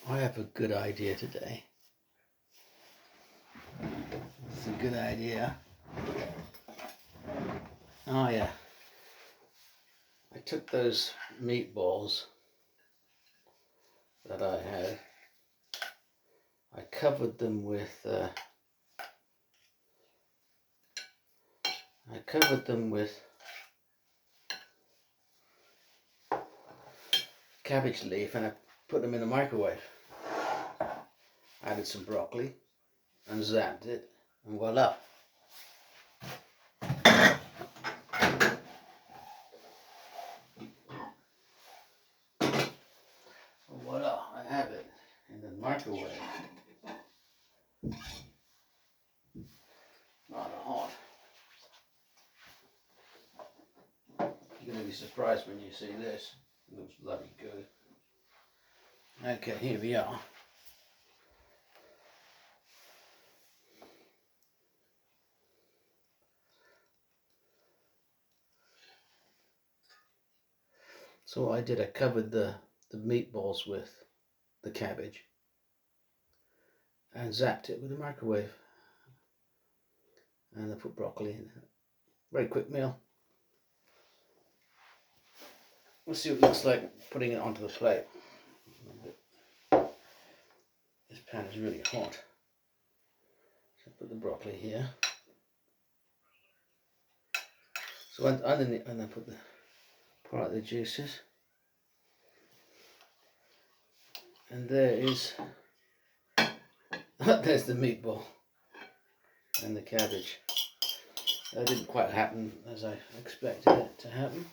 I have a good idea today. It's a good idea. Oh yeah. I took those meatballs that I had. I covered them with cabbage leaf, and I put them in the microwave. Added some broccoli and zapped it, and voila. Voila, I have it in the microwave. Rather hot. You're going to be surprised when you see this. It looks bloody good. Okay, here we are. So what I did, I covered the meatballs with the cabbage and zapped it with the microwave. And I put broccoli in it. Very quick meal. Let's see what it looks like putting it onto the plate. This pan is really hot. So I put the broccoli here. So underneath, and I pour out the juices. And there is, there's the meatball and the cabbage. That didn't quite happen as I expected it to happen.